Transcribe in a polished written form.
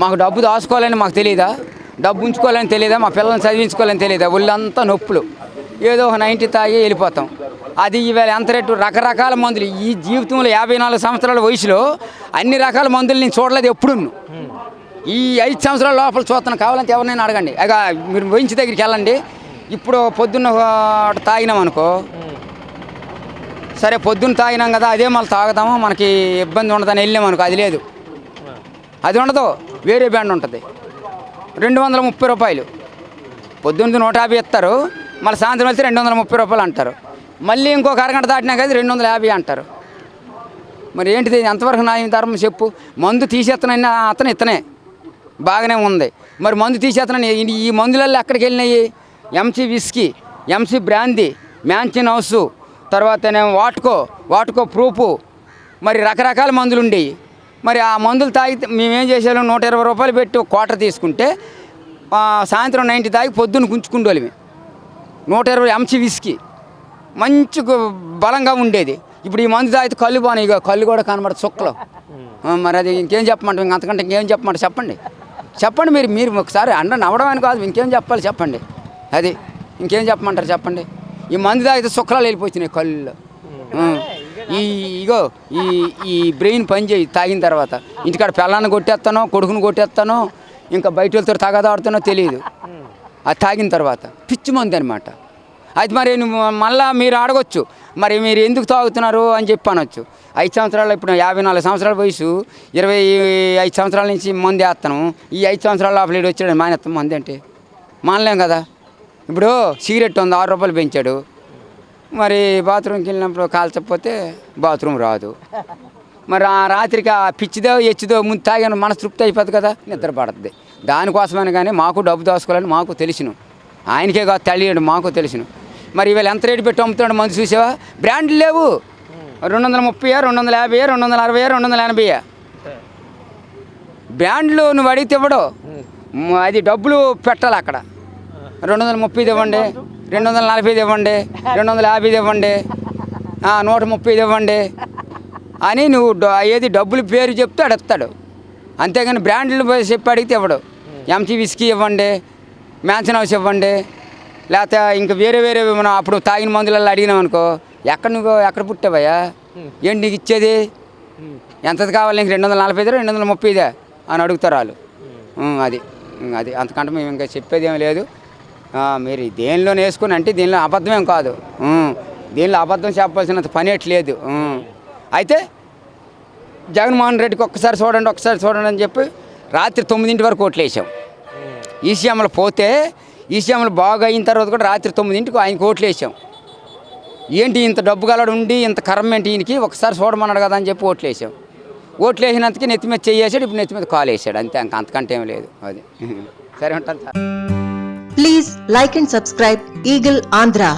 మాకు డబ్బు దాచుకోవాలని మాకు తెలియదా, డబ్బు ఉంచుకోవాలని తెలియదా, మా పిల్లల్ని చదివించుకోవాలని తెలియదా, ఒళ్ళంతా నొప్పులు, ఏదో ఒక 90 తాగి వెళ్ళిపోతాం. అది ఈవేళ ఎంత రేటు, రకరకాల మందులు. ఈ జీవితంలో 54 సంవత్సరాల వయసులో అన్ని రకాల మందులు నేను చూడలేదు ఎప్పుడు. ఈ 5 సంవత్సరాల లోపల చూస్తాను, కావాలంటే ఎవరినైనా అడగండి. అగా మీరు వైన్స్ దగ్గరికి వెళ్ళండి. ఇప్పుడు పొద్దున్న తాగినాం అనుకో, సరే పొద్దున్న తాగినాం కదా అదే మళ్ళీ తాగుతాము, మనకి ఇబ్బంది ఉండదని వెళ్ళాం అనుకో, అది లేదు, అది ఉండదు. వేరే బ్రాండ్ ఉంటుంది, 230 రూపాయలు. పొద్దున్న 150 ఇస్తారు, మళ్ళీ సాయంత్రం వెళ్తే 230 రూపాయలు అంటారు. మళ్ళీ ఇంకొక అరగంట దాటినా కదా 250 అంటారు. మరి ఏంటిది, ఎంతవరకు న్యాయం ధర్మం చెప్పు? మందు తీసేస్తున్నాయి అతను ఇతనే బాగానే ఉంది, మరి మందు తీసేస్తున్నాయి. ఈ మందులలో ఎక్కడికి వెళ్ళినాయి? MC whisky, MC brandy, mansion house, తర్వాతనేమో వాటుకో ప్రూఫ్, మరి రకరకాల మందులు ఉండేవి. మరి ఆ మందులు తాగితే మేమేం చేసాము, 120 రూపాయలు పెట్టి ఒక క్వార్టర్ తీసుకుంటే సాయంత్రం 90 తాగి పొద్దున్న గుంచుకుండోళ్ళమే. 120 ఎంసీ విస్కీ మంచి బలంగా ఉండేది. ఇప్పుడు ఈ మందు తాగితే కళ్ళు బాగున్నాయి, ఇక కళ్ళు కూడా కనబడదు చుక్కలు. మరి అది ఇంకేం చెప్పమంటారు? అంతకంటే ఇంకేం చెప్పమంటారు? చెప్పండి మీరు ఒకసారి నవ్వడం అని కాదు, ఇంకేం చెప్పాలి చెప్పండి. అది ఇంకేం చెప్పమంటారు చెప్పండి. ఈ మందు తాగితే చుక్కలు వెళ్ళిపోతున్నాయి కళ్ళు. ఈ బ్రెయిన్ పని చేయి తాగిన తర్వాత. ఇంటికాడ పిల్లాన్ని కొట్టేస్తానో, కొడుకుని కొట్టేస్తానో, ఇంకా బయట వెళ్తారు తాగదాడుతానో తెలియదు. అది తాగిన తర్వాత పిచ్చి మంది అనమాట. అది మరి మళ్ళీ మీరు అడగొచ్చు, మరి మీరు ఎందుకు తాగుతున్నారు అని చెప్పి అనొచ్చు. 5 సంవత్సరాలు, ఇప్పుడు 54 సంవత్సరాల వయసు, 25 సంవత్సరాల నుంచి మందు వేస్తాను. ఈ 5 సంవత్సరాల లోపల ఇటు వచ్చాడు మానేస్తాం మంది అంటే మానలేం కదా. ఇప్పుడు సిగరెట్ ఉంది, 6 రూపాయలు పెంచాడు. మరి బాత్రూమ్కి వెళ్ళినప్పుడు కాల్చకపోతే బాత్రూమ్ రాదు. మరి ఆ రాత్రికి ఆ పిచ్చిదో ఎచ్చిదో ముందు తాగాను మనసు తృప్తి అయిపోతుంది కదా, నిద్ర పడుతుంది. దానికోసమని కానీ మాకు డబ్బు దోసుకోవాలని మాకు తెలుసును, ఆయనకే కాదు తెలియడు మాకు తెలుసును. మరి ఇవాళ ఎంత రేటు పెట్టి అమ్ముతున్నాడు మందు చూసావా? బ్రాండ్లు లేవు, 230, 250, 260, 280 బ్రాండ్లు. నువ్వు అడిగితే ఇవ్వడు, అది డబ్బులు పెట్టాలి అక్కడ. 230 ఇవ్వండి, 240 ఇవ్వండి, 250 ఇవ్వండి, 130 ఇవ్వండి అని నువ్వు ఏది డబ్బులు పేరు చెప్తే అడుగుతాడు. అంతేగాని బ్రాండ్లు చెప్పి అడిగితే ఇవ్వడు. ఎంసీ విస్కీ ఇవ్వండి, మ్యాన్షన్ హౌస్ ఇవ్వండి, లేకపోతే ఇంకా వేరే మనం అప్పుడు తాగిన మందులలో అడిగినాం అనుకో, ఎక్కడ పుట్టావయ్యా, ఏంటి నీకు ఇచ్చేది, ఎంతది కావాలి నీకు, 245, 230 అని అడుగుతారు వాళ్ళు. అది అంతకంటే మేము ఇంకా చెప్పేది ఏం లేదు. మీరు దేనిలో వేసుకుని అంటే దీనిలో అబద్ధమేం కాదు, దీనిలో అబద్ధం చెప్పాల్సినంత పని ఎట్లేదు. అయితే జగన్మోహన్ రెడ్డికి ఒకసారి చూడండి అని చెప్పి రాత్రి 9 వరకు ఓట్లు వేసాం. ఈసీఎంలో పోతే ఈసీఎంలు బాగా అయిన తర్వాత కూడా రాత్రి 9 ఆయనకి ఓట్లు వేసాం. ఏంటి ఇంత డబ్బు గలడు ఉండి ఇంత కర్మ ఏంటి ఈయనకి, ఒకసారి చూడమన్నాడు కదా అని చెప్పి ఓట్లు వేసాం. ఓట్లు వేసినందుకే నెత్తి మీద చేసాడు, ఇప్పుడు నెత్తి మీద కాలు వేసాడు, అంతే. అంతకంటే ఏం లేదు. అది సరే ఉంటాను. Please like and subscribe Eagle Andhra.